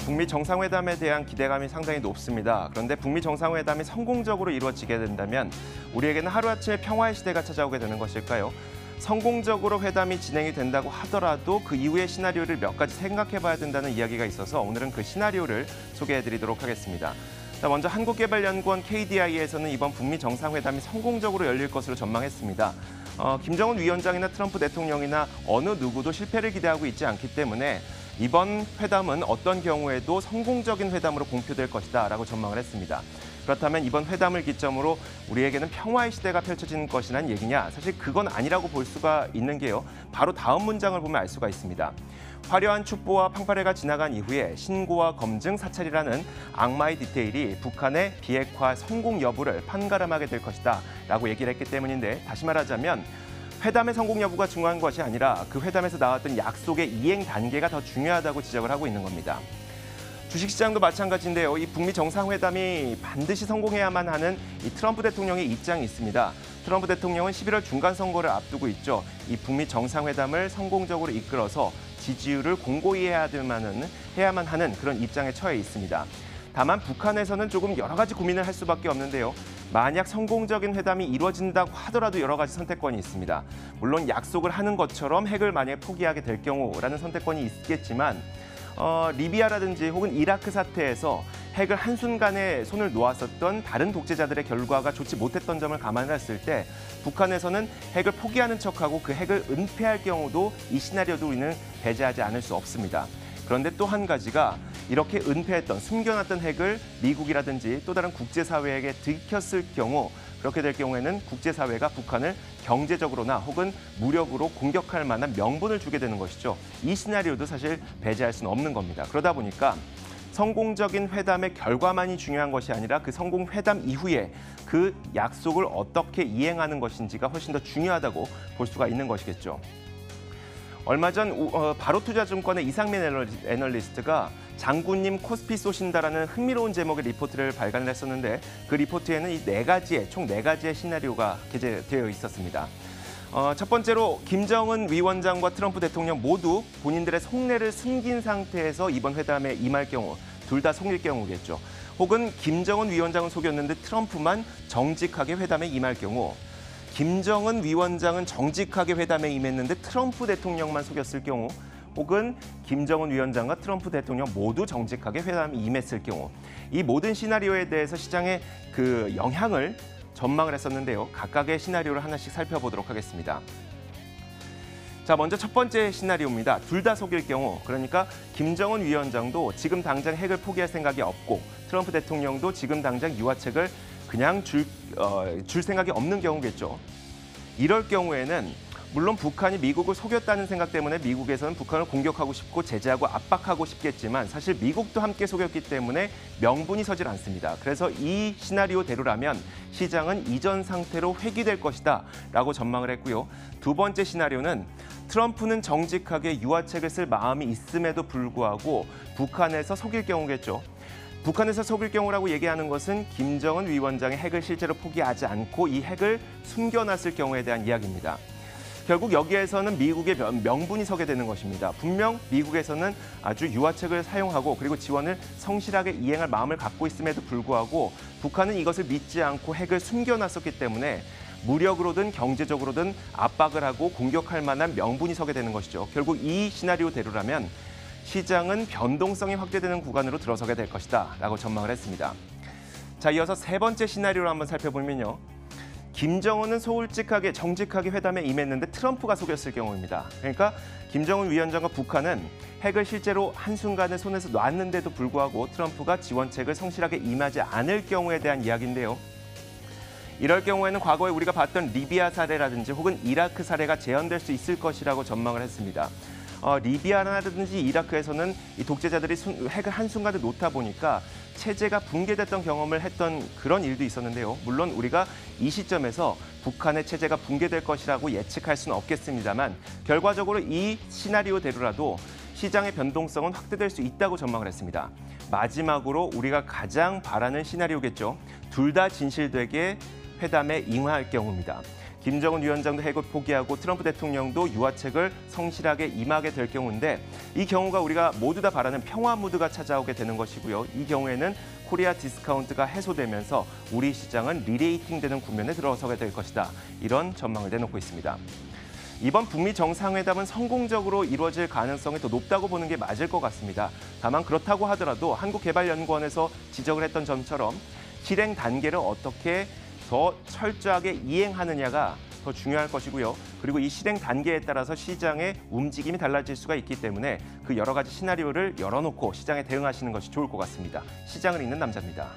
북미 정상회담에 대한 기대감이 상당히 높습니다. 그런데 북미 정상회담이 성공적으로 이루어지게 된다면 우리에게는 하루아침에 평화의 시대가 찾아오게 되는 것일까요? 성공적으로 회담이 진행이 된다고 하더라도 그 이후의 시나리오를 몇 가지 생각해 봐야 된다는 이야기가 있어서 오늘은 그 시나리오를 소개해 드리도록 하겠습니다. 자, 먼저 한국개발연구원 KDI에서는 이번 북미 정상회담이 성공적으로 열릴 것으로 전망했습니다. 김정은 위원장이나 트럼프 대통령이나 어느 누구도 실패를 기대하고 있지 않기 때문에 이번 회담은 어떤 경우에도 성공적인 회담으로 공표될 것이다라고 전망을 했습니다. 그렇다면 이번 회담을 기점으로 우리에게는 평화의 시대가 펼쳐지는 것이란 얘기냐? 사실 그건 아니라고 볼 수가 있는 게요. 바로 다음 문장을 보면 알 수가 있습니다. 화려한 촛보와 팡파레가 지나간 이후에 신고와 검증, 사찰이라는 악마의 디테일이 북한의 비핵화 성공 여부를 판가름하게 될 것이다 라고 얘기를 했기 때문인데, 다시 말하자면 회담의 성공 여부가 중요한 것이 아니라 그 회담에서 나왔던 약속의 이행 단계가 더 중요하다고 지적을 하고 있는 겁니다. 주식시장도 마찬가지인데요. 이 북미 정상회담이 반드시 성공해야만 하는 이 트럼프 대통령의 입장이 있습니다. 트럼프 대통령은 11월 중간 선거를 앞두고 있죠. 이 북미 정상회담을 성공적으로 이끌어서 지지율을 공고히 해야만 하는 그런 입장에 처해 있습니다. 다만 북한에서는 조금 여러 가지 고민을 할 수밖에 없는데요. 만약 성공적인 회담이 이루어진다고 하더라도 여러 가지 선택권이 있습니다. 물론 약속을 하는 것처럼 핵을 만약에 포기하게 될 경우라는 선택권이 있겠지만 리비아라든지 혹은 이라크 사태에서 핵을 한순간에 손을 놓았었던 다른 독재자들의 결과가 좋지 못했던 점을 감안했을 때 북한에서는 핵을 포기하는 척하고 그 핵을 은폐할 경우도 이 시나리오도 우리는 배제하지 않을 수 없습니다. 그런데 또 한 가지가 이렇게 은폐했던, 숨겨놨던 핵을 미국이라든지 또 다른 국제사회에게 들켰을 경우, 그렇게 될 경우에는 국제사회가 북한을 경제적으로나 혹은 무력으로 공격할 만한 명분을 주게 되는 것이죠. 이 시나리오도 사실 배제할 수는 없는 겁니다. 그러다 보니까 성공적인 회담의 결과만이 중요한 것이 아니라 그 성공 회담 이후에 그 약속을 어떻게 이행하는 것인지가 훨씬 더 중요하다고 볼 수가 있는 것이겠죠. 얼마 전 바로투자증권의 이상민 애널리스트가 장군님 코스피 쏘신다라는 흥미로운 제목의 리포트를 발간을 했었는데, 그 리포트에는 총 네 가지의 시나리오가 게재되어 있었습니다. 첫 번째로 김정은 위원장과 트럼프 대통령 모두 본인들의 속내를 숨긴 상태에서 이번 회담에 임할 경우, 둘 다 속일 경우겠죠. 혹은 김정은 위원장은 속였는데 트럼프만 정직하게 회담에 임할 경우, 김정은 위원장은 정직하게 회담에 임했는데 트럼프 대통령만 속였을 경우, 혹은 김정은 위원장과 트럼프 대통령 모두 정직하게 회담에 임했을 경우, 이 모든 시나리오에 대해서 시장의 그 영향을 전망을 했었는데요. 각각의 시나리오를 하나씩 살펴보도록 하겠습니다. 자, 먼저 첫 번째 시나리오입니다. 둘 다 속일 경우, 그러니까 김정은 위원장도 지금 당장 핵을 포기할 생각이 없고 트럼프 대통령도 지금 당장 유화책을 그냥 줄 생각이 없는 경우겠죠. 이럴 경우에는 물론 북한이 미국을 속였다는 생각 때문에 미국에서는 북한을 공격하고 싶고 제재하고 압박하고 싶겠지만 사실 미국도 함께 속였기 때문에 명분이 서질 않습니다. 그래서 이 시나리오대로라면 시장은 이전 상태로 회귀될 것이다 라고 전망을 했고요. 두 번째 시나리오는 트럼프는 정직하게 유화책을 쓸 마음이 있음에도 불구하고 북한에서 속일 경우겠죠. 북한에서 속일 경우라고 얘기하는 것은 김정은 위원장의 핵을 실제로 포기하지 않고 이 핵을 숨겨놨을 경우에 대한 이야기입니다. 결국 여기에서는 미국의 명분이 서게 되는 것입니다. 분명 미국에서는 아주 유화책을 사용하고 그리고 지원을 성실하게 이행할 마음을 갖고 있음에도 불구하고 북한은 이것을 믿지 않고 핵을 숨겨놨었기 때문에 무력으로든 경제적으로든 압박을 하고 공격할 만한 명분이 서게 되는 것이죠. 결국 이 시나리오대로라면 시장은 변동성이 확대되는 구간으로 들어서게 될 것이다 라고 전망을 했습니다. 자, 이어서 세 번째 시나리오를 한번 살펴보면요. 김정은은 솔직하게 정직하게 회담에 임했는데 트럼프가 속였을 경우입니다. 그러니까 김정은 위원장과 북한은 핵을 실제로 한순간에 손에서 놨는데도 불구하고 트럼프가 지원책을 성실하게 임하지 않을 경우에 대한 이야기인데요. 이럴 경우에는 과거에 우리가 봤던 리비아 사례라든지 혹은 이라크 사례가 재현될 수 있을 것이라고 전망을 했습니다. 리비아라든지 이라크에서는 이 독재자들이 핵을 한순간에 놓다 보니까 체제가 붕괴됐던 경험을 했던 그런 일도 있었는데요. 물론 우리가 이 시점에서 북한의 체제가 붕괴될 것이라고 예측할 수는 없겠습니다만 결과적으로 이 시나리오대로라도 시장의 변동성은 확대될 수 있다고 전망을 했습니다. 마지막으로 우리가 가장 바라는 시나리오겠죠. 둘 다 진실되게 회담에 응할 경우입니다. 김정은 위원장도 해고 포기하고 트럼프 대통령도 유화책을 성실하게 임하게 될 경우인데 이 경우가 우리가 모두 다 바라는 평화 무드가 찾아오게 되는 것이고요. 이 경우에는 코리아 디스카운트가 해소되면서 우리 시장은 리레이팅되는 국면에 들어서게 될 것이다. 이런 전망을 내놓고 있습니다. 이번 북미 정상회담은 성공적으로 이루어질 가능성이 더 높다고 보는 게 맞을 것 같습니다. 다만 그렇다고 하더라도 한국개발연구원에서 지적을 했던 점처럼 실행 단계를 어떻게 더 철저하게 이행하느냐가 더 중요할 것이고요. 그리고 이 실행 단계에 따라서 시장의 움직임이 달라질 수가 있기 때문에 그 여러 가지 시나리오를 열어놓고 시장에 대응하시는 것이 좋을 것 같습니다. 시장을 읽는 남자입니다.